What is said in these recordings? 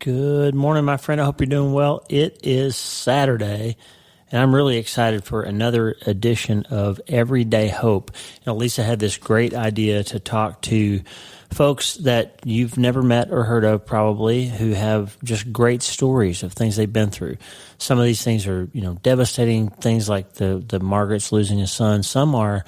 Good morning, my friend. I hope you're doing well. It is Saturday, and I'm really excited for another edition of Everyday Hope. Lisa had this great idea to talk to folks that you've never met or heard of probably, who have just great stories of things they've been through. Some of these things are, devastating things like the Margaret's losing a son. Some are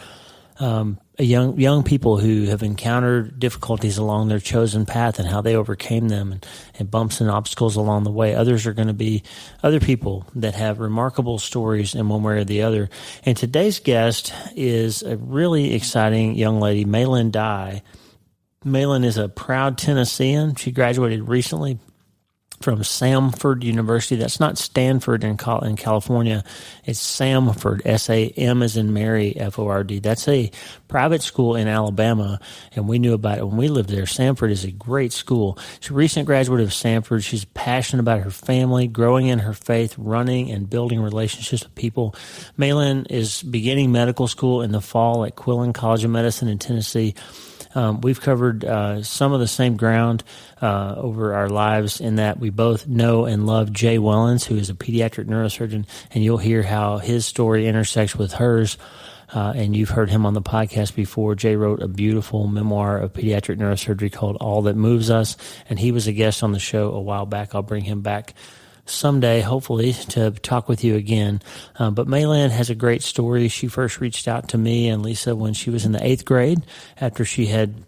young people who have encountered difficulties along their chosen path and how they overcame them, and bumps and obstacles along the way. Others are going to be other people that have remarkable stories in one way or the other. And today's guest is a really exciting young lady, Mei Lin Dye. Mei Lin is a proud Tennessean. She graduated recently from Samford University. That's not Stanford in California. It's Samford, S-A-M as in Mary, F-O-R-D. That's a private school in Alabama, and we knew about it when we lived there. Samford is a great school. She's a recent graduate of Samford. She's passionate about her family, growing in her faith, running and building relationships with people. Mei Lin is beginning medical school in the fall at Quillen College of Medicine in Tennessee. We've covered some of the same ground over our lives in that we both know and love Jay Wellens, who is a pediatric neurosurgeon, and you'll hear how his story intersects with hers. And you've heard him on the podcast before. Jay wrote a beautiful memoir of pediatric neurosurgery called All That Moves Us, and he was a guest on the show a while back. I'll bring him back someday, hopefully, to talk with you again. But Mei Lin has a great story. She first reached out to me and Lisa when she was in the 8th grade after she had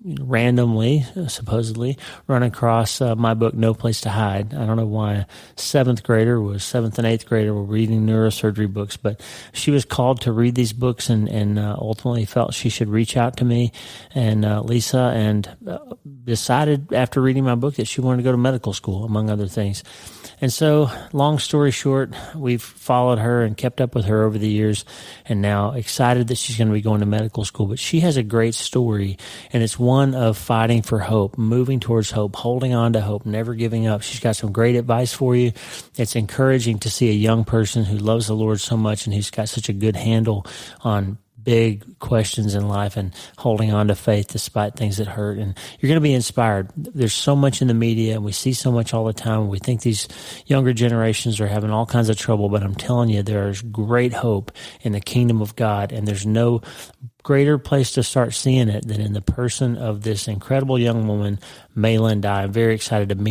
randomly, supposedly, run across my book, No Place to Hide. I don't know why a 7th and 8th grader were reading neurosurgery books, but she was called to read these books and ultimately felt she should reach out to me and Lisa, and decided after reading my book that she wanted to go to medical school, among other things. And so, long story short, we've followed her and kept up with her over the years, and now excited that she's going to be going to medical school. But she has a great story, and it's one of fighting for hope, moving towards hope, holding on to hope, never giving up. She's got some great advice for you. It's encouraging to see a young person who loves the Lord so much and who's got such a good handle on big questions in life and holding on to faith despite things that hurt. And you're going to be inspired. There's so much in the media, and we see so much all the time. We think these younger generations are having all kinds of trouble, but I'm telling you, there's great hope in the kingdom of God, and there's no greater place to start seeing it than in the person of this incredible young woman, Mei Lin Dye. I'm very excited to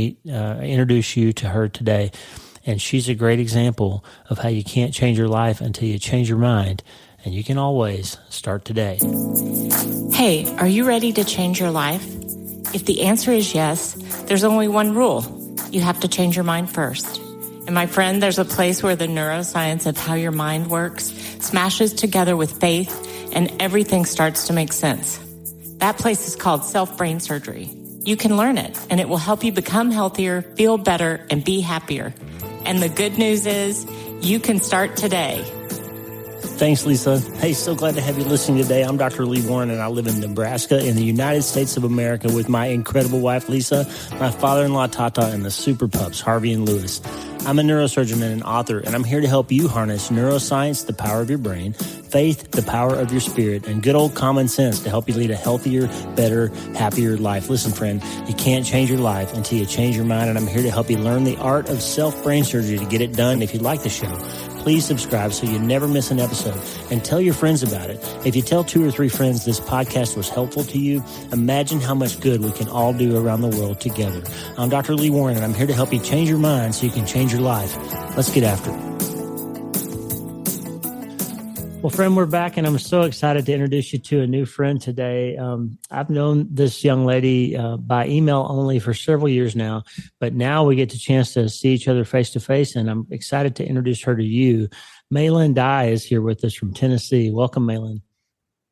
introduce you to her today. And she's a great example of how you can't change your life until you change your mind. And you can always start today. Hey, are you ready to change your life? If the answer is yes, there's only one rule. You have to change your mind first. And my friend, there's a place where the neuroscience of how your mind works smashes together with faith, and everything starts to make sense. That place is called self-brain surgery. You can learn it, and it will help you become healthier, feel better, and be happier. And the good news is, you can start today. Thanks, Lisa. Hey, so glad to have you listening today. I'm Dr. Lee Warren, and I live in Nebraska in the United States of America with my incredible wife, Lisa, my father-in-law, Tata, and the super pups, Harvey and Lewis. I'm a neurosurgeon and an author, and I'm here to help you harness neuroscience, the power of your brain, faith, the power of your spirit, and good old common sense to help you lead a healthier, better, happier life. Listen, friend, you can't change your life until you change your mind, and I'm here to help you learn the art of self-brain surgery to get it done. If you like the show, please subscribe so you never miss an episode, and tell your friends about it. If you tell 2 or 3 friends this podcast was helpful to you, imagine how much good we can all do around the world together. I'm Dr. Lee Warren, and I'm here to help you change your mind so you can change your life. Let's get after it. Well, friend, we're back, and I'm so excited to introduce you to a new friend today. I've known this young lady by email only for several years now, but now we get the chance to see each other face to face, and I'm excited to introduce her to you. Mei Lin Dye is here with us from Tennessee. Welcome, Mei Lin.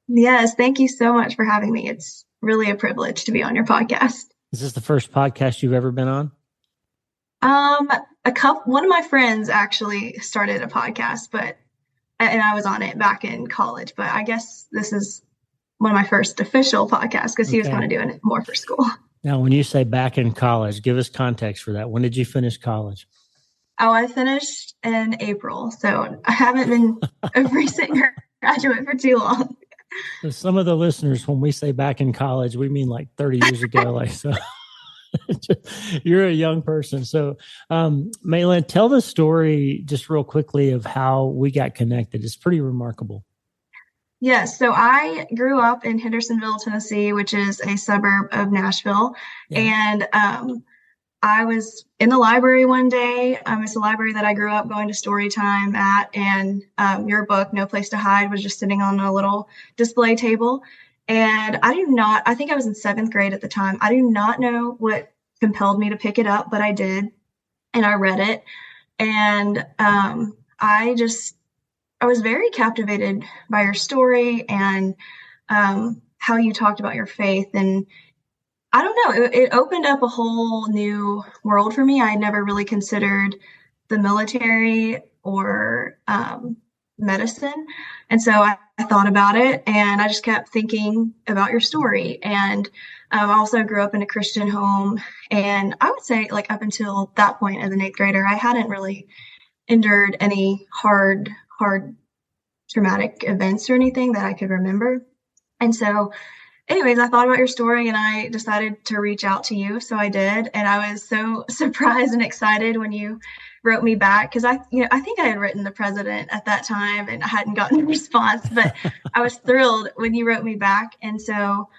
Yes, thank you so much for having me. It's really a privilege to be on your podcast. Is this the first podcast you've ever been on? One of my friends actually started a podcast, and I was on it back in college, but I guess this is one of my first official podcasts because he was kind of doing it more for school. Now, when you say back in college, give us context for that. When did you finish college? Oh, I finished in April, so I haven't been a recent graduate for too long. So some of the listeners, when we say back in college, we mean like 30 years ago. You're a young person. So, Mei Lin, tell the story just real quickly of how we got connected. It's pretty remarkable. Yes, so I grew up in Hendersonville, Tennessee, which is a suburb of Nashville. Yeah. And I was in the library one day. It's the library that I grew up going to story time at. And your book, No Place to Hide, was just sitting on a little display table. And I think I was in seventh grade at the time. I do not know what compelled me to pick it up, but I did. And I read it. And I was very captivated by your story and how you talked about your faith. And I don't know, it opened up a whole new world for me. I had never really considered the military or medicine. And so I thought about it and I just kept thinking about your story. And I also grew up in a Christian home. And I would say, like, up until that point as an eighth grader, I hadn't really endured any hard traumatic events or anything that I could remember. And so, anyways, I thought about your story and I decided to reach out to you. So I did. And I was so surprised and excited when you wrote me back because I think I had written the president at that time and I hadn't gotten a response, but I was thrilled when you wrote me back. And so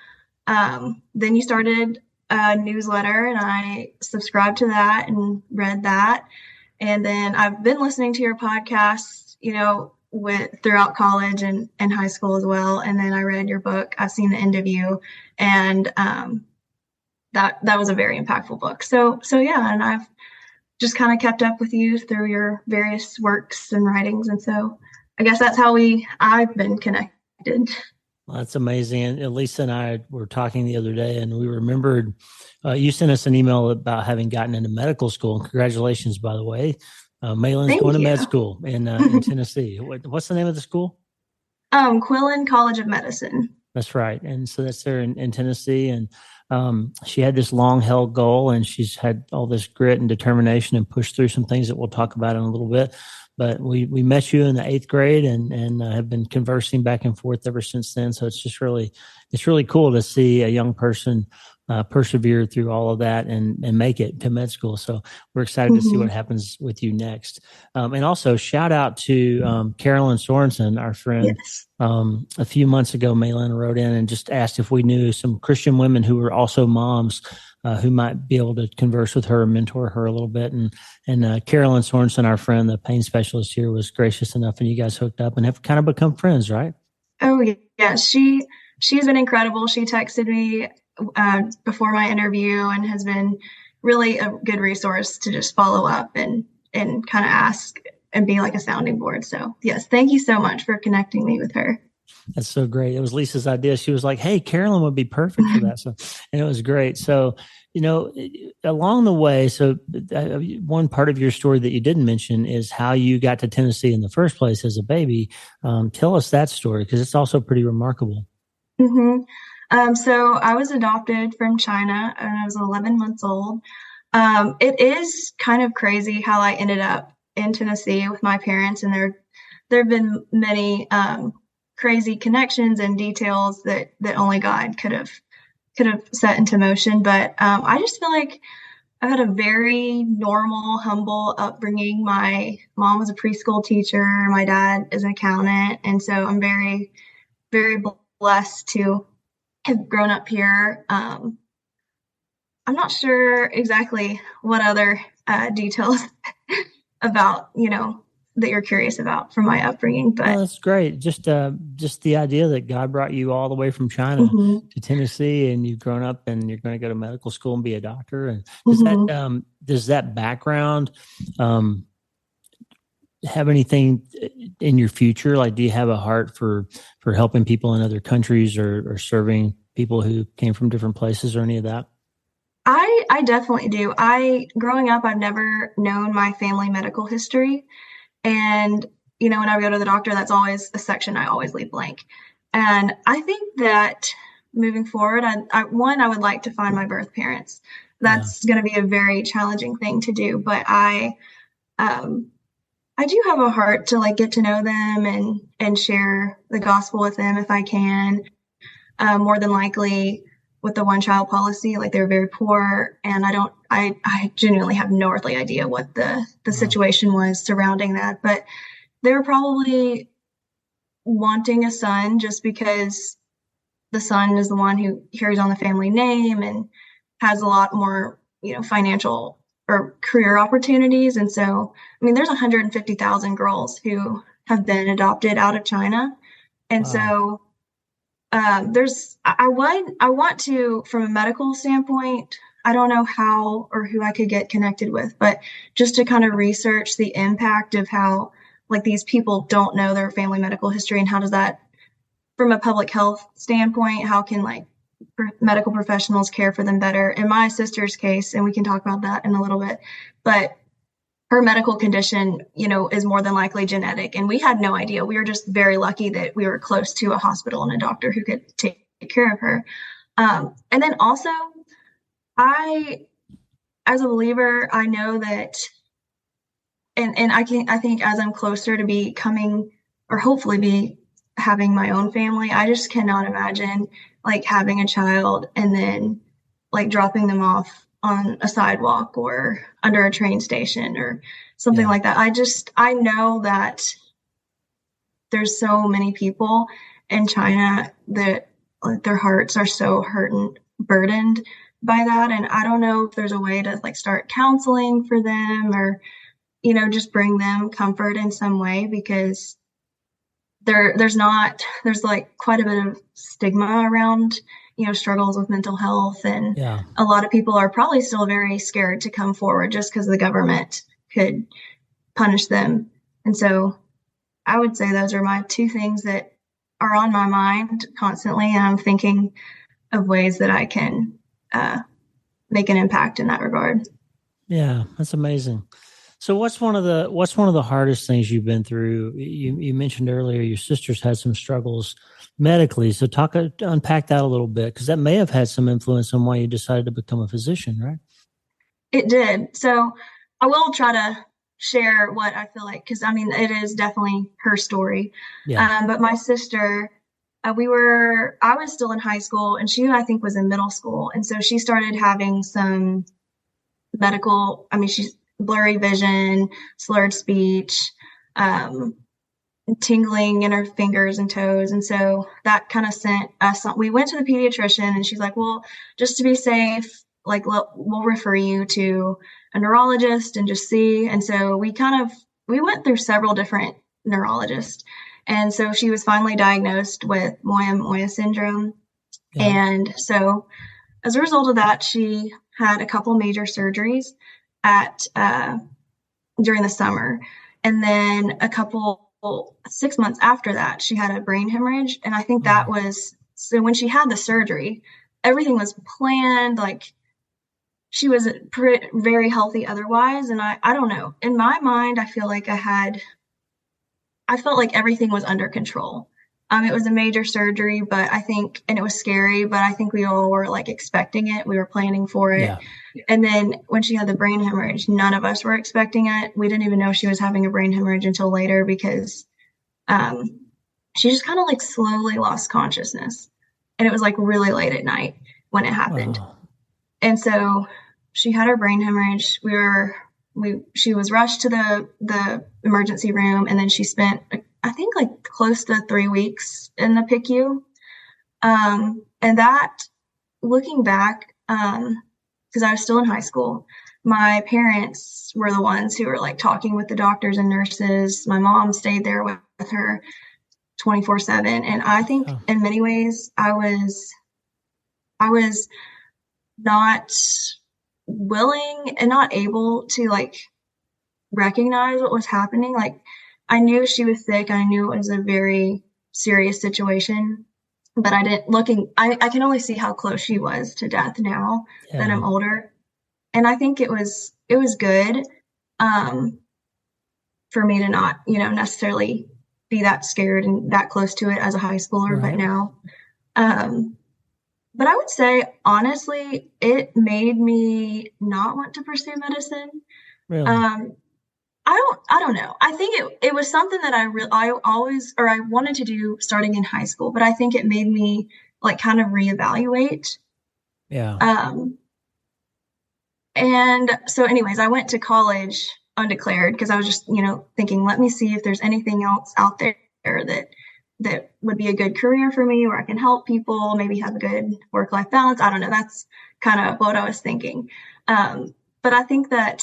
then you started a newsletter and I subscribed to that and read that. And then I've been listening to your podcast, throughout college and high school as well. And then I read your book. I've seen the end of you, and that was a very impactful book. So yeah, and I've just kind of kept up with you through your various works and writings. And so I guess that's how I've been connected. Well, that's amazing. And Lisa and I were talking the other day, and we remembered you sent us an email about having gotten into medical school. Congratulations, by the way. Mei Lin's going to med school in Tennessee. What's the name of the school? Quillen College of Medicine. That's right. And so that's there in Tennessee. And she had this long held goal, and she's had all this grit and determination and pushed through some things that we'll talk about in a little bit. But we met you in the eighth grade and have been conversing back and forth ever since then. So it's really cool to see a young person persevere through all of that and make it to med school. So we're excited to see what happens with you next. And also shout out to Carolyn Sorensen, our friend. Yes. A few months ago, Mei Lin wrote in and just asked if we knew some Christian women who were also moms who might be able to converse with her and mentor her a little bit. And Carolyn Sorensen, our friend, the pain specialist here, was gracious enough, and you guys hooked up and have kind of become friends, right? Oh yeah, she's been incredible. She texted me before my interview and has been really a good resource to just follow up and kind of ask and be like a sounding board. So yes, thank you so much for connecting me with her. That's so great. It was Lisa's idea. She was like, "Hey, Carolyn would be perfect for that." So, and it was great. So, along the way, one part of your story that you didn't mention is how you got to Tennessee in the first place as a baby. Tell us that story because it's also pretty remarkable. Mm-hmm. So I was adopted from China when I was 11 months old. It is kind of crazy how I ended up in Tennessee with my parents, and there have been many crazy connections and details that only God could have set into motion. But I just feel like I've had a very normal, humble upbringing. My mom was a preschool teacher. My dad is an accountant. And so I'm very, very blessed to have grown up here. I'm not sure exactly what other details about, that you're curious about from my upbringing. But that's great. Just the idea that God brought you all the way from China to Tennessee, and you've grown up, and you're going to go to medical school and be a doctor. And does that background have anything in your future? Like, do you have a heart for helping people in other countries or serving people who came from different places or any of that? I definitely do. Growing up, I've never known my family medical history. And, when I go to the doctor, that's always a section I always leave blank. And I think that moving forward, I would like to find my birth parents. That's going to be a very challenging thing to do. But I do have a heart to get to know them and share the gospel with them if I can. More than likely, with the one child policy. Like they were very poor, and I genuinely have no earthly idea what the Wow. situation was surrounding that, but they were probably wanting a son just because the son is the one who carries on the family name and has a lot more, financial or career opportunities. And so, I mean, there's 150,000 girls who have been adopted out of China. And Wow. so, I want to, from a medical standpoint, I don't know how or who I could get connected with, but just to kind of research the impact of how, like, these people don't know their family medical history, and how does that, from a public health standpoint, how can, like, medical professionals care for them better? In my sister's case, and we can talk about that in a little bit, but her medical condition, is more than likely genetic. And we had no idea. We were just very lucky that we were close to a hospital and a doctor who could take care of her. And then also, I, as a believer, I know that, and I think as I'm closer to becoming, or hopefully be having my own family, I just cannot imagine like having a child and then like dropping them off on a sidewalk or under a train station or something Yeah. like that. I know that there's so many people in China that, like, their hearts are so hurt and burdened by that. And I don't know if there's a way to like start counseling for them, or, just bring them comfort in some way, because there's like quite a bit of stigma around, struggles with mental health. And Yeah. a lot of people are probably still very scared to come forward just because the government could punish them. And so I would say those are my two things that are on my mind constantly. And I'm thinking of ways that I can make an impact in that regard. Yeah. That's amazing. So what's one of the hardest things you've been through? You mentioned earlier your sister's had some struggles medically. So unpack that a little bit, because that may have had some influence on why you decided to become a physician, right? It did. So I will try to share what I feel like, because I mean, it is definitely her story. Yeah. But my sister, I was still in high school, and she, I think, was in middle school. And so she started having some medical, I mean, she's blurry vision, slurred speech, um, tingling in her fingers and toes. And so that kind of sent us on. We went to the pediatrician, and she's like, well, just to be safe, like, we'll refer you to a neurologist and just see. And so we went through several different neurologists. And so she was finally diagnosed with Moya syndrome. Yeah. And so as a result of that, she had a couple major surgeries at during the summer. And then 6 months after that, she had a brain hemorrhage. And I think that was, so when she had the surgery, everything was planned. Like, she was very healthy otherwise. And I don't know. In my mind, I felt like everything was under control. It was a major surgery, but I think, and it was scary, but I think we all were like expecting it. We were planning for it. Yeah. And then when she had the brain hemorrhage, none of us were expecting it. We didn't even know she was having a brain hemorrhage until later, because she just kind of like slowly lost consciousness. And it was like really late at night when it happened. Wow. And so she had her brain hemorrhage. She was rushed to the emergency room, and then she spent, I think, like close to 3 weeks in the PICU. And that, looking back, because I was still in high school, my parents were the ones who were like talking with the doctors and nurses. My mom stayed there with her 24/7. And I think in many ways I was not willing and not able to like recognize what was happening. Like, I knew she was sick. I knew it was a very serious situation, but I can only see how close she was to death now that Yeah. I'm older. And I think it was good, for me to not, necessarily be that scared and that close to it as a high schooler, but Right. now, but I would say, honestly, it made me not want to pursue medicine. Really. Um, I don't know. I think it was something that I always, or I wanted to do starting in high school, but I think it made me like kind of reevaluate Yeah. Um, and so, anyways, I went to college undeclared because I was just, thinking, let me see if there's anything else out there that would be a good career for me where I can help people, maybe have a good work-life balance. I don't know. That's kind of what I was thinking. But I think that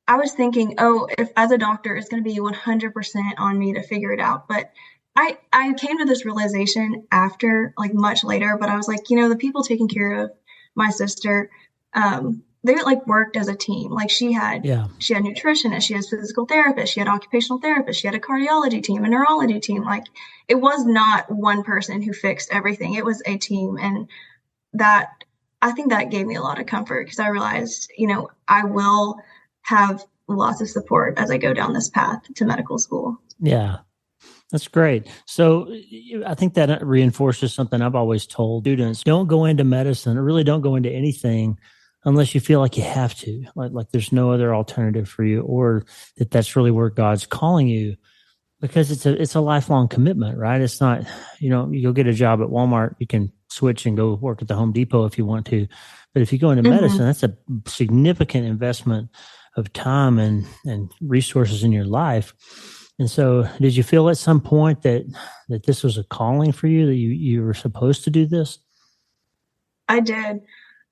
I was thinking, oh, if as a doctor, it's going to be 100% on me to figure it out. But I came to this realization after, like much later, but I was like, the people taking care of my sister, they like worked as a team. Like Yeah. she had nutritionists, she has physical therapists, she had occupational therapists, she had a cardiology team, a neurology team. Like it was not one person who fixed everything. It was a team. And that I think that gave me a lot of comfort because I realized, I will have lots of support as I go down this path to medical school. Yeah. That's great. So I think that reinforces something I've always told students: don't go into medicine, or really don't go into anything unless you feel like you have to, like there's no other alternative for you, or that's really where God's calling you, because it's a lifelong commitment, right? It's not, you go get a job at Walmart, you can switch and go work at the Home Depot if you want to. But if you go into medicine, Mm-hmm. that's a significant investment of time and resources in your life. And so, did you feel at some point that this was a calling for you, that you were supposed to do this? I did.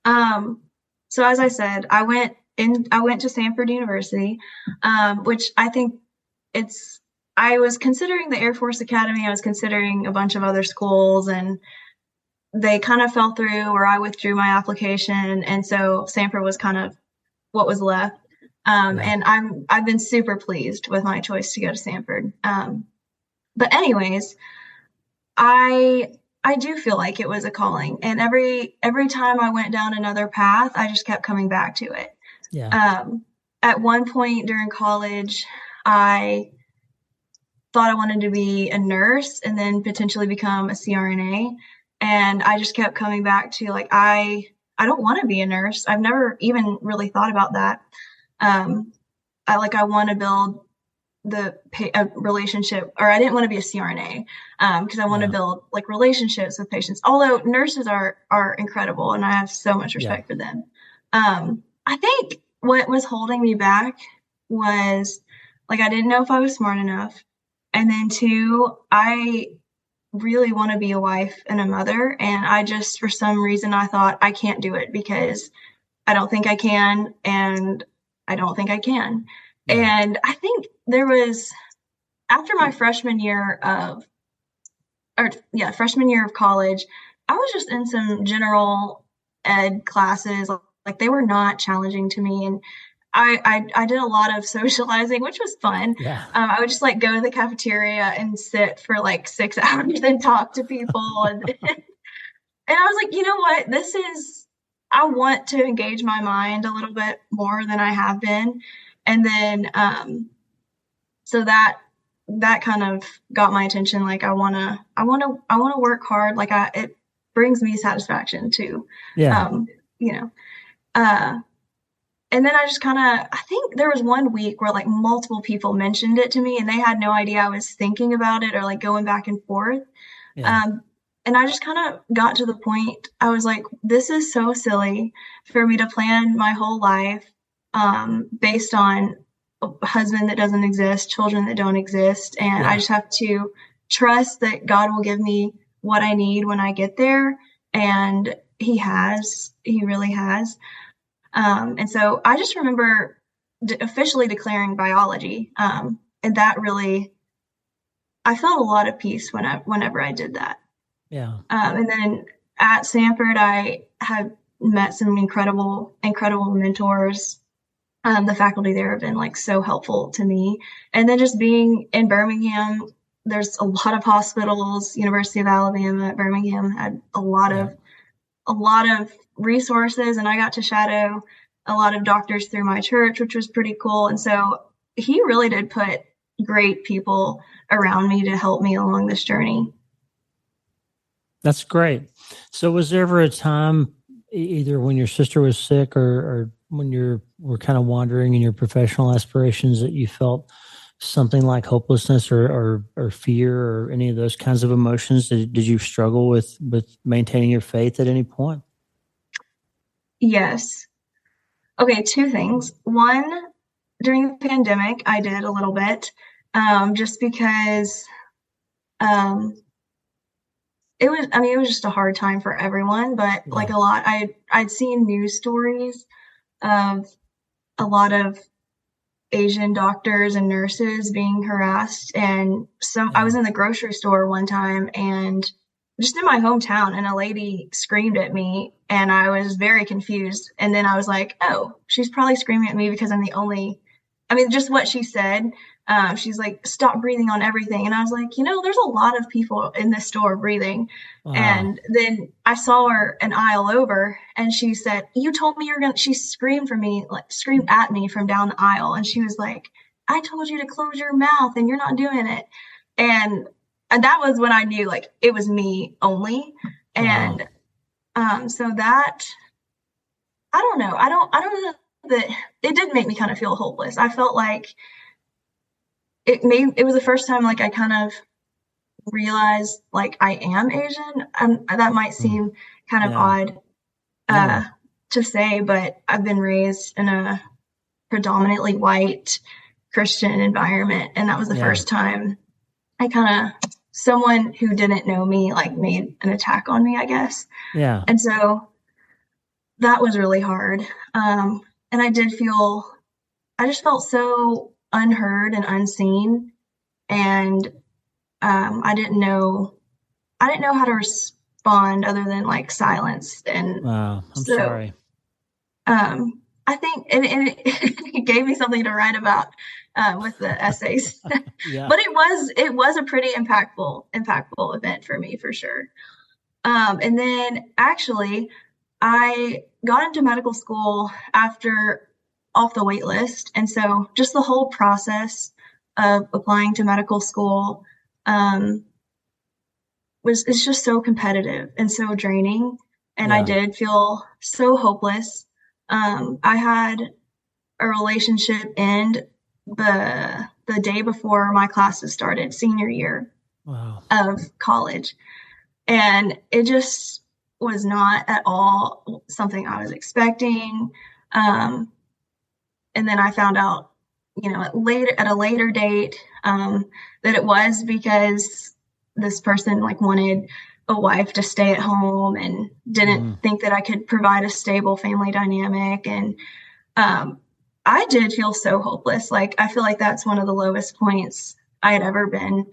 Um, so as I said, I went to Stanford University, which I think it's, I was considering the Air Force Academy. I was considering a bunch of other schools and they kind of fell through or I withdrew my application. And so Stanford was kind of what was left. Yeah. And I've been super pleased with my choice to go to Stanford. But anyways, I I do feel like it was a calling, and every time I went down another path, I just kept coming back to it. Yeah. Um, at one point during college, I thought I wanted to be a nurse and then potentially become a CRNA, and I just kept coming back to like I don't want to be a nurse. I've never even really thought about that. Um, I want to build a relationship, or I didn't want to be a CRNA because I want to Yeah. build like relationships with patients. Although nurses are incredible, and I have so much Yeah. respect for them. I think what was holding me back was like I didn't know if I was smart enough, and then two, I really want to be a wife and a mother, and I just for some reason I thought I can't do it because I don't think I can, and I don't think I can. Yeah. And I think there was after my freshman year of college, I was just in some general ed classes. Like they were not challenging to me, and I did a lot of socializing, which was fun. Yeah. I would just like go to the cafeteria and sit for like 6 hours and talk to people, and I was like, you know what, I want to engage my mind a little bit more than I have been, and then so that kind of got my attention. Like I want to work hard. Like it brings me satisfaction too. Yeah. Um, you know, uh, and then I just kind of, I think there was one week where like multiple people mentioned it to me and they had no idea I was thinking about it or like going back and forth. Yeah. Um, and I just kind of got to the point, I was like, this is so silly for me to plan my whole life based on a husband that doesn't exist, children that don't exist. And I Yeah. just have to trust that God will give me what I need when I get there. And He really has. And so I just remember officially declaring biology. And that really, I felt a lot of peace whenever I did that. Yeah. And then at Stanford, I have met some incredible mentors. The faculty there have been like so helpful to me. And then just being in Birmingham, there's a lot of hospitals. University of Alabama at Birmingham had Yeah. a lot of resources, and I got to shadow a lot of doctors through my church, which was pretty cool. And so he really did put great people around me to help me along this journey. That's great. So, was there ever a time, either when your sister was sick, or when you were kind of wandering in your professional aspirations, that you felt something like hopelessness or fear or any of those kinds of emotions? Did you struggle with maintaining your faith at any point? Yes. Okay, two things. One, during the pandemic, I did a little bit, just because um, it was just a hard time for everyone, but like Yeah. a lot, I'd seen news stories of a lot of Asian doctors and nurses being harassed. And I Yeah. was in the grocery store one time and just in my hometown, and a lady screamed at me, and I was very confused. And then I was like, oh, she's probably screaming at me because I'm the only, I mean, just what she said. She's like, stop breathing on everything. And I was like, there's a lot of people in this store breathing. Wow. And then I saw her an aisle over, and she said, you told me you're going to, she screamed for me, like screamed at me from down the aisle. And she was like, I told you to close your mouth and you're not doing it. And that was when I knew like it was me only. Wow. And so that, I don't know that it did make me kind of feel hopeless. I felt like it was the first time like I kind of realized like I am Asian. That might Mm. seem kind of Yeah. odd uh, No. to say, but I've been raised in a predominantly white Christian environment, and that was the Yeah. first time I kind of someone who didn't know me like made an attack on me, I guess. Yeah. And so that was really hard. And I just felt so unheard and unseen, and I didn't know how to respond other than like silence. And Wow. I'm so sorry. I think, and it gave me something to write about with the essays. Yeah. But it was a pretty impactful event for me for sure. And then actually, I got into medical school after off the wait list, and so just the whole process of applying to medical school um, was it's just so competitive and so draining, and I Yeah. did feel so hopeless. I had a relationship end the day before my classes started, senior year Wow. of college, and it just was not at all something I was expecting. Um, and then I found out, at a later date, that it was because this person like wanted a wife to stay at home and didn't Mm. think that I could provide a stable family dynamic. And um, I did feel so hopeless. Like I feel like that's one of the lowest points I had ever been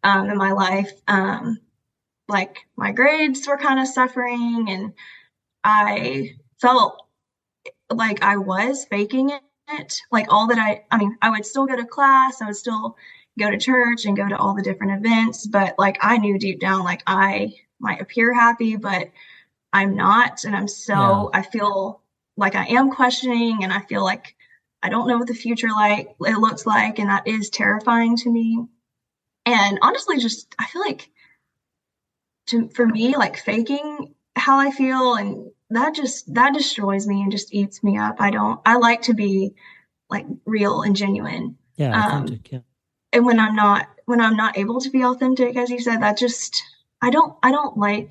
in my life. Like my grades were kind of suffering, and I felt like I was faking it. Like all that I mean, I would still go to class, I would still go to church and go to all the different events, but like I knew deep down, like I might appear happy, but I'm not. And Yeah. I feel like I am questioning, and I feel like I don't know what the future like it looks like. And that is terrifying to me. And honestly, just I feel like for me, like faking how I feel, and that destroys me and just eats me up. I like to be like real and genuine. Yeah. Um, Authentic. Yeah. and when I'm not able to be authentic, as you said, that just I don't like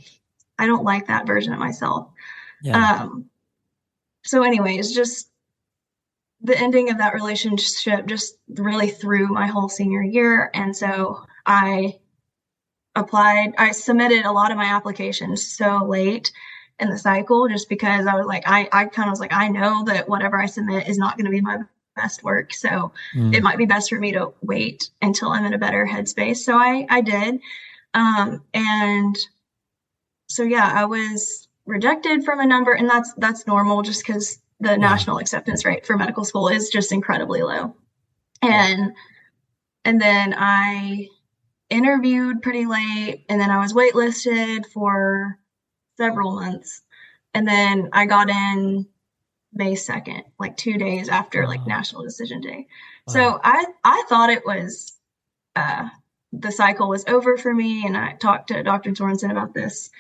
that version of myself. Yeah. Um, so anyways, just the ending of that relationship just really threw my whole senior year. And so I submitted a lot of my applications so late in the cycle just because I was like, I kind of was like, I know that whatever I submit is not going to be my best work. So it Mm. might be best for me to wait until I'm in a better headspace. So I did. And so, yeah, I was rejected from a number, and that's normal just because the Yeah. national acceptance rate for medical school is just incredibly low. Yeah. And then I interviewed pretty late, and then I was waitlisted for several months. And then I got in May 2nd, like 2 days after like Oh, National Decision Day. wow. So I thought it was uh, the cycle was over for me, and I talked to Dr. Sorensen about this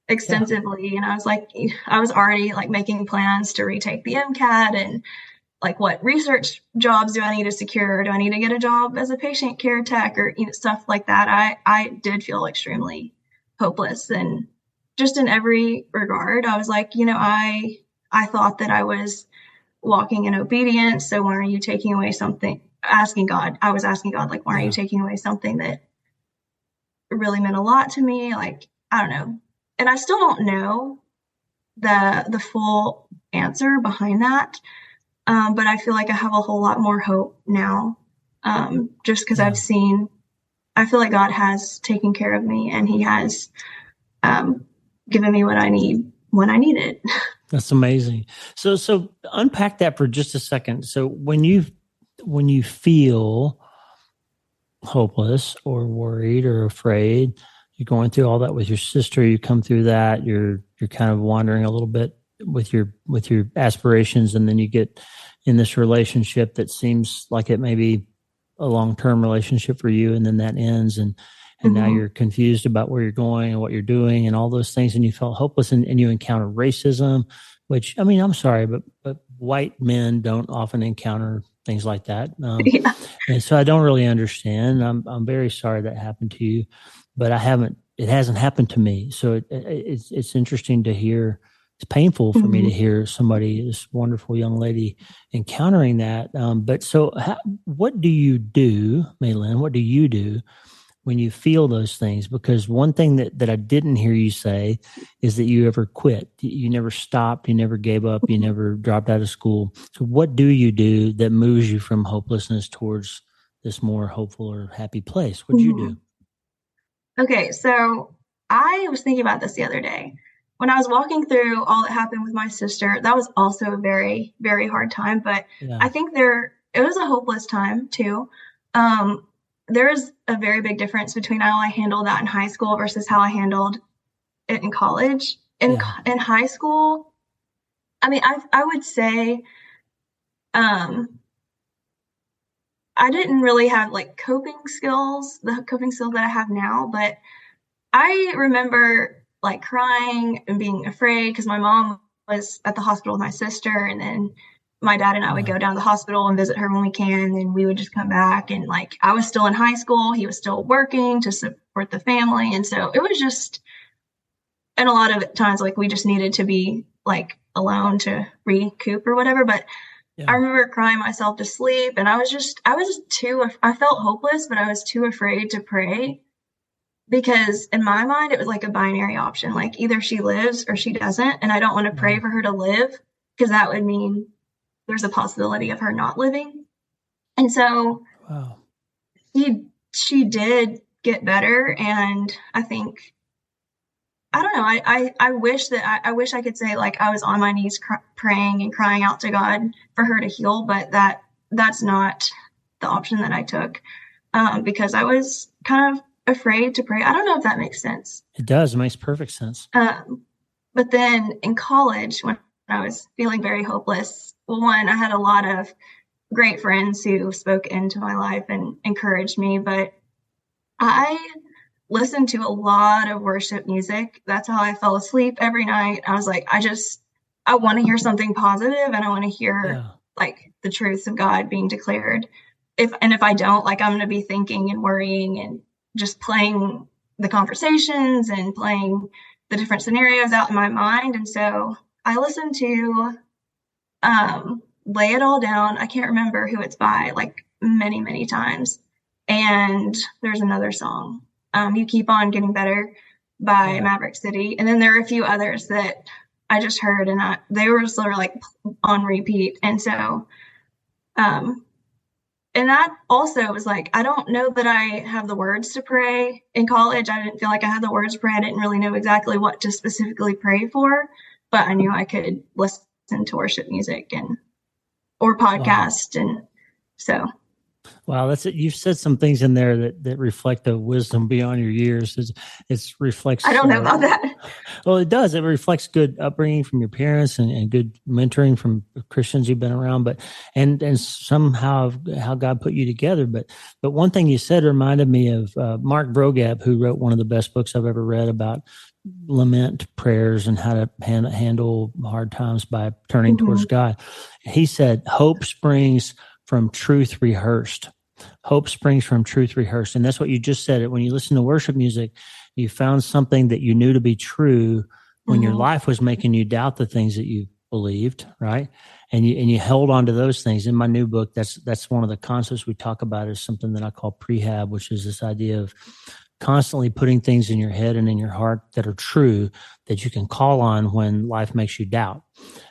Yeah. extensively, and I was like, I was already like making plans to retake the MCAT, and like what research jobs do I need to secure? Do I need to get a job as a patient care tech, or stuff like that? I did feel extremely hopeless, and just in every regard, I was like, I thought that I was walking in obedience. So why are you taking away something? Asking God, I was asking God, like, why are you taking away something that really meant a lot to me? Like, I don't know. And I still don't know the full answer behind that. But I feel like I have a whole lot more hope now. Just because I feel like God has taken care of me, and he has given me what I need when I need it. That's amazing. So unpack that for just a second. So when you feel hopeless or worried or afraid, you're going through all that with your sister, you come through that, you're kind of wandering a little bit with your aspirations, and then you get in this relationship that seems like it may be a long-term relationship for you, and then that ends, and now you're confused about where you're going and what you're doing and all those things, and you felt hopeless, and you encounter racism, which, I mean, I'm sorry, but white men don't often encounter things like that. Yeah. And so I don't really understand. I'm very sorry that happened to you, but it hasn't happened to me. So it's interesting to hear. It's painful for me to hear somebody, this wonderful young lady, encountering that. But so what do you do, Mei Lin? What do you do when you feel those things? Because one thing that I didn't hear you say is that you ever quit. You never stopped. You never gave up. You never dropped out of school. So what do you do that moves you from hopelessness towards this more hopeful or happy place? What do you do? Okay, so I was thinking about this the other day. When I was walking through all that happened with my sister, that was also a very, very hard time. But I think it was a hopeless time too. There is a very big difference between how I handled that in high school versus how I handled it in college. In high school, I mean, I would say I didn't really have like the coping skills that I have now, but I remember like crying and being afraid because my mom was at the hospital with my sister, and then my dad and I would go down to the hospital and visit her when we can, and we would just come back, and like I was still in high school, he was still working to support the family, and so it was just, and a lot of times like we just needed to be like alone to recoup or whatever. But I remember crying myself to sleep, and I was I felt hopeless, but I was too afraid to pray. Because in my mind, it was like a binary option, like either she lives or she doesn't. And I don't want to pray for her to live, because that would mean there's a possibility of her not living. And so she did get better. And I think, I don't know, I wish I wish I could say like I was on my knees praying and crying out to God for her to heal, but that's not the option that I took, because I was kind of afraid to pray. I don't know if that makes sense. It does. It makes perfect sense. But then in college, when I was feeling very hopeless, well, one, I had a lot of great friends who spoke into my life and encouraged me, but I listened to a lot of worship music. That's how I fell asleep every night. I was like, I want to hear something positive, and I want to hear like the truths of God being declared. If I don't, like, I'm going to be thinking and worrying and just playing the conversations and playing the different scenarios out in my mind. And so I listened to Lay It All Down. I can't remember who it's by, like many, many times. And there's another song, You Keep On Getting Better by Maverick City. And then there are a few others that I just heard, and they were sort of like on repeat. And so and that also was like, I don't know that I have the words to pray. In college, I didn't feel like I had the words to pray. I didn't really know exactly what to specifically pray for, but I knew I could listen to worship music or podcast. And so. Wow, that's it. You've said some things in there that reflect a wisdom beyond your years. It reflects. I don't know about that. Well, it does. It reflects good upbringing from your parents and good mentoring from Christians you've been around. But and somehow how God put you together. But one thing you said reminded me of Mark Brogab, who wrote one of the best books I've ever read about lament prayers and how to handle hard times by turning towards God. He said, "Hope springs from truth rehearsed." Hope springs from truth rehearsed. And that's what you just said. When you listen to worship music, you found something that you knew to be true when your life was making you doubt the things that you believed, right? And you held on to those things. In my new book, that's one of the concepts we talk about is something that I call prehab, which is this idea of constantly putting things in your head and in your heart that are true that you can call on when life makes you doubt.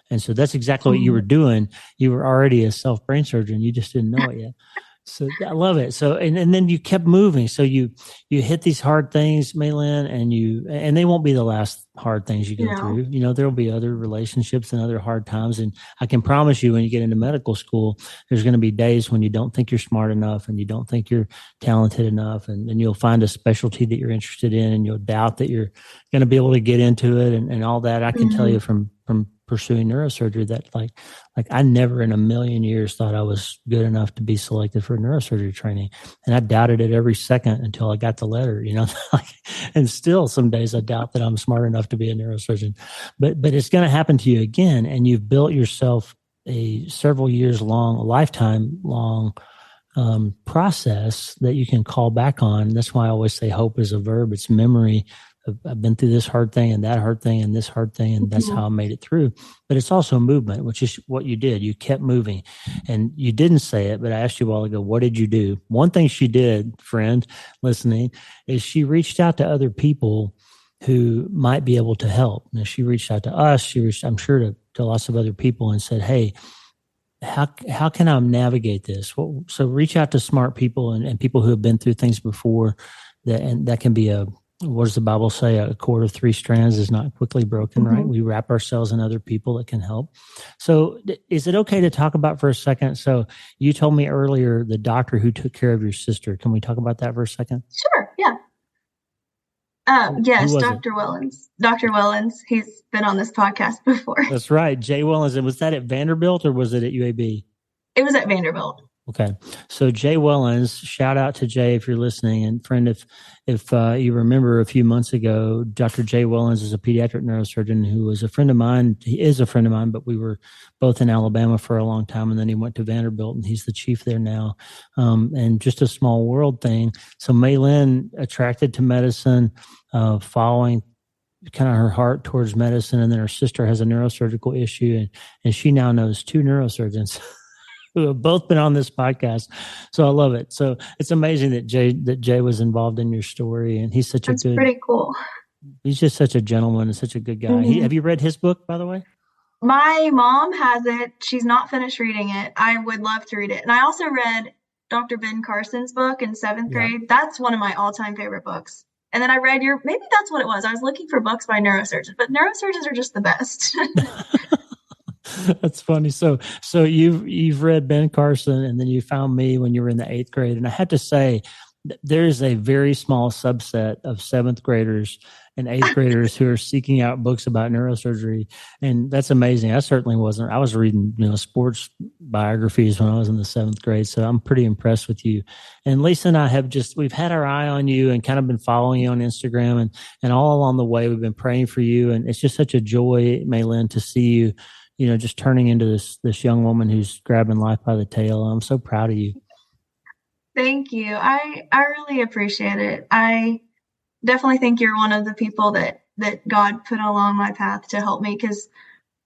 And so that's exactly what you were doing. You were already a self-brain surgeon. You just didn't know it yet. So I love it. So, and then you kept moving. So you hit these hard things, Mei Lin, and they won't be the last hard things you go through. You know, there'll be other relationships and other hard times. And I can promise you when you get into medical school, there's going to be days when you don't think you're smart enough and you don't think you're talented enough. And you'll find a specialty that you're interested in and you'll doubt that you're going to be able to get into it and all that. I can tell you from pursuing neurosurgery that like I never in a million years thought I was good enough to be selected for neurosurgery training. And I doubted it every second until I got the letter, you know, and still some days I doubt that I'm smart enough to be a neurosurgeon, but it's going to happen to you again. And you've built yourself a several years long, a lifetime long process that you can call back on. That's why I always say hope is a verb. It's memory. I've been through this hard thing and that hard thing and this hard thing, and that's how I made it through. But it's also movement, which is what you did. You kept moving, and you didn't say it, but I asked you a while ago, what did you do? One thing she did, friend, listening, is she reached out to other people who might be able to help. And she reached out to us. She reached, I'm sure, to lots of other people and said, hey, how can I navigate this? Well, so reach out to smart people and people who have been through things before that can be what does the Bible say? A cord of three strands is not quickly broken, right? We wrap ourselves in other people that can help. So is it okay to talk about for a second? So you told me earlier the doctor who took care of your sister. Can we talk about that for a second? Sure. Yeah. Yes, Dr. Wellens. Dr. Wellens. He's been on this podcast before. That's right. Jay Wellens. And was that at Vanderbilt or was it at UAB? It was at Vanderbilt. Okay. So Jay Wellens, shout out to Jay if you're listening. And friend, if you remember a few months ago, Dr. Jay Wellens is a pediatric neurosurgeon who was a friend of mine. He is a friend of mine, but we were both in Alabama for a long time. And then he went to Vanderbilt and he's the chief there now. And just a small world thing. So Mei Lin attracted to medicine, following kind of her heart towards medicine. And then her sister has a neurosurgical issue and she now knows two neurosurgeons who have both been on this podcast. So I love it. So it's amazing that Jay was involved in your story, and he's such That's pretty cool. He's just such a gentleman and such a good guy. Have you read his book, by the way? My mom has it. She's not finished reading it. I would love to read it. And I also read Dr. Ben Carson's book in 7th grade. That's one of my all-time favorite books. And then I read maybe that's what it was. I was looking for books by neurosurgeons, but neurosurgeons are just the best. That's funny. So you've read Ben Carson, and then you found me when you were in the 8th grade. And I have to say, there is a very small subset of 7th graders and 8th graders who are seeking out books about neurosurgery. And that's amazing. I certainly wasn't. I was reading, sports biographies when I was in the 7th grade. So I'm pretty impressed with you. And Lisa and I we've had our eye on you and kind of been following you on Instagram, and all along the way, we've been praying for you. And it's just such a joy, Mei Lin, to see you, just turning into this young woman who's grabbing life by the tail. I'm so proud of you. Thank you. I really appreciate it. I definitely think you're one of the people that God put along my path to help me. Because,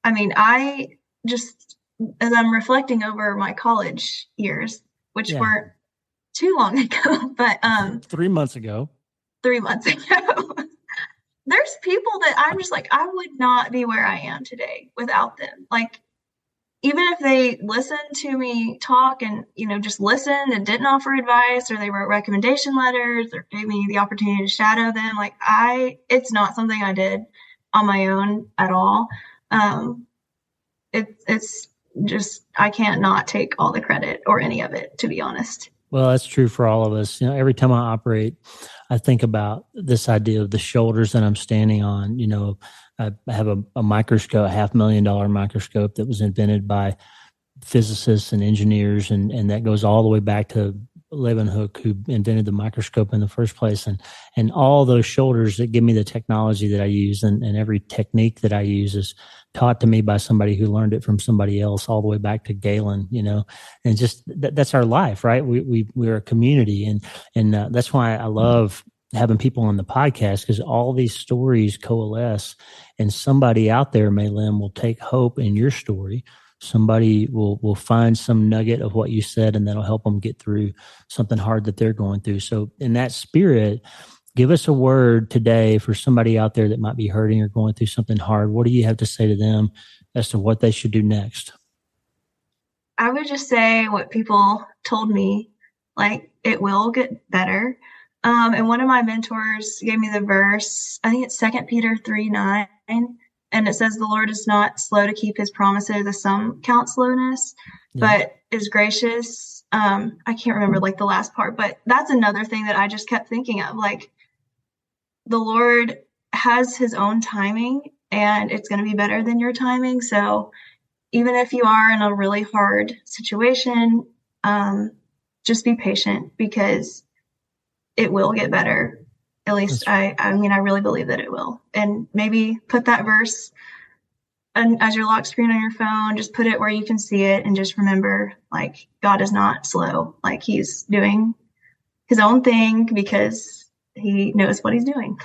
I just, as I'm reflecting over my college years, which weren't too long ago, but 3 months ago. 3 months ago. There's people that I'm just like, I would not be where I am today without them. Like, even if they listened to me talk and, just listened and didn't offer advice, or they wrote recommendation letters or gave me the opportunity to shadow them, it's not something I did on my own at all. It's just, I can't not take all the credit or any of it, to be honest. Well, that's true for all of us. Every time I operate, I think about this idea of the shoulders that I'm standing on. I have a microscope, a $500,000 microscope that was invented by physicists and engineers, and that goes all the way back to Leeuwenhoek, who invented the microscope in the first place. And all those shoulders that give me the technology that I use, and every technique that I use is taught to me by somebody who learned it from somebody else, all the way back to Galen, and just that's our life, right? We're a community. And that's why I love having people on the podcast, because all these stories coalesce, and somebody out there, Mei Lin, will take hope in your story. Somebody will find some nugget of what you said, and that'll help them get through something hard that they're going through. So in that spirit, give us a word today for somebody out there that might be hurting or going through something hard. What do you have to say to them as to what they should do next? I would just say what people told me, like, it will get better. And one of my mentors gave me the verse, I think it's 2 Peter 3:9. And it says, the Lord is not slow to keep his promises, as some count slowness, but is gracious. I can't remember like the last part, but that's another thing that I just kept thinking of. Like, the Lord has his own timing, and it's going to be better than your timing. So even if you are in a really hard situation, just be patient, because it will get better. At least I really believe that it will. And maybe put that verse as your lock screen on your phone. Just put it where you can see it, and just remember, like, God is not slow. Like, he's doing his own thing because he knows what he's doing.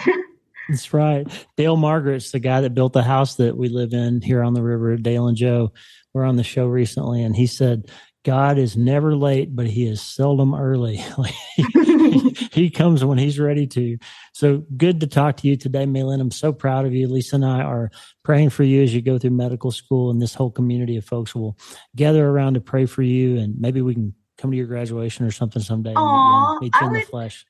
That's right. Dale Margaret's the guy that built the house that we live in here on the river. Dale and Joe were on the show recently, and he said, God is never late, but he is seldom early. He comes when he's ready to. So good to talk to you today, Mei Lin. I'm so proud of you. Lisa and I are praying for you as you go through medical school, and this whole community of folks will gather around to pray for you, and maybe we can come to your graduation or something someday and meet you in the flesh.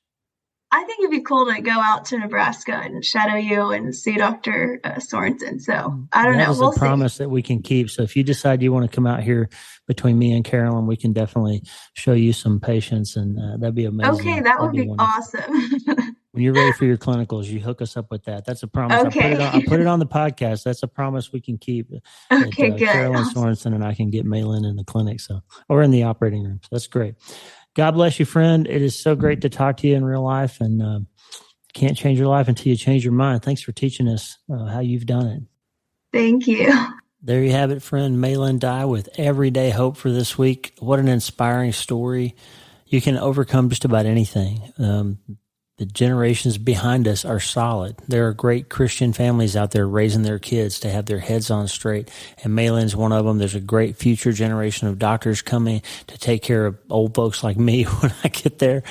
I think it'd be cool to go out to Nebraska and shadow you and see Dr. Sorensen. So I don't know. That is a promise that we can keep. So if you decide you want to come out here between me and Carolyn, we can definitely show you some patients, and that'd be amazing. Okay, that would be awesome. When you're ready for your clinicals, you hook us up with that. That's a promise. Okay. I put it on the podcast. That's a promise we can keep. Okay, good. Carolyn Sorensen and I can get Mei Lin in the clinic, or in the operating room. So that's great. God bless you, friend. It is so great to talk to you in real life, and can't change your life until you change your mind. Thanks for teaching us how you've done it. Thank you. There you have it, friend. Mei Lin Dye with Everyday Hope for this week. What an inspiring story. You can overcome just about anything. The generations behind us are solid. There are great Christian families out there raising their kids to have their heads on straight, and Mei Lin's one of them. There's a great future generation of doctors coming to take care of old folks like me when I get there,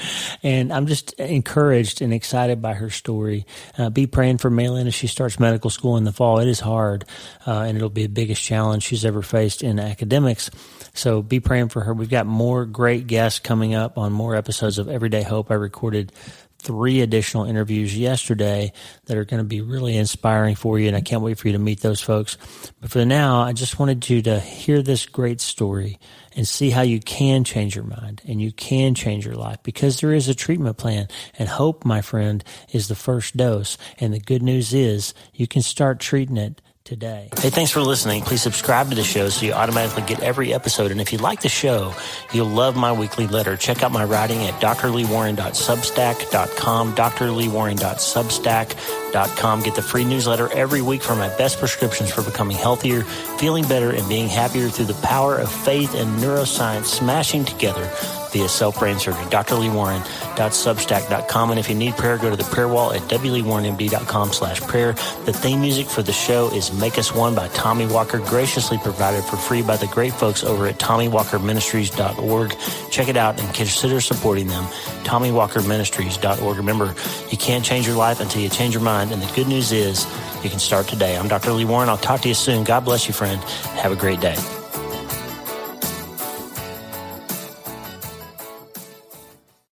and I'm just encouraged and excited by her story. Be praying for Mei Lin as she starts medical school in the fall. It is hard, and it'll be the biggest challenge she's ever faced in academics. So be praying for her. We've got more great guests coming up on more episodes of Everyday Hope. I recorded 3 additional interviews yesterday that are going to be really inspiring for you, and I can't wait for you to meet those folks. But for now, I just wanted you to hear this great story and see how you can change your mind and you can change your life, because there is a treatment plan, and hope, my friend, is the first dose. And the good news is you can start treating it today. Hey, thanks for listening. Please subscribe to the show so you automatically get every episode. And if you like the show, you'll love my weekly letter. Check out my writing at drleewarren.substack.com, drleewarren.substack.com. Get the free newsletter every week for my best prescriptions for becoming healthier, feeling better, and being happier through the power of faith and neuroscience smashing together via self-brain surgery. drleewarren.substack.com. And if you need prayer, go to the prayer wall at wleewarrenmd.com/prayer. The theme music for the show is Make Us One by Tommy Walker, graciously provided for free by the great folks over at TommyWalkerMinistries.org. Check it out and consider supporting them. TommyWalkerMinistries.org. Remember, you can't change your life until you change your mind, and the good news is you can start today. I'm Dr. Lee Warren. I'll talk to you soon. God bless you, friend. Have a great day.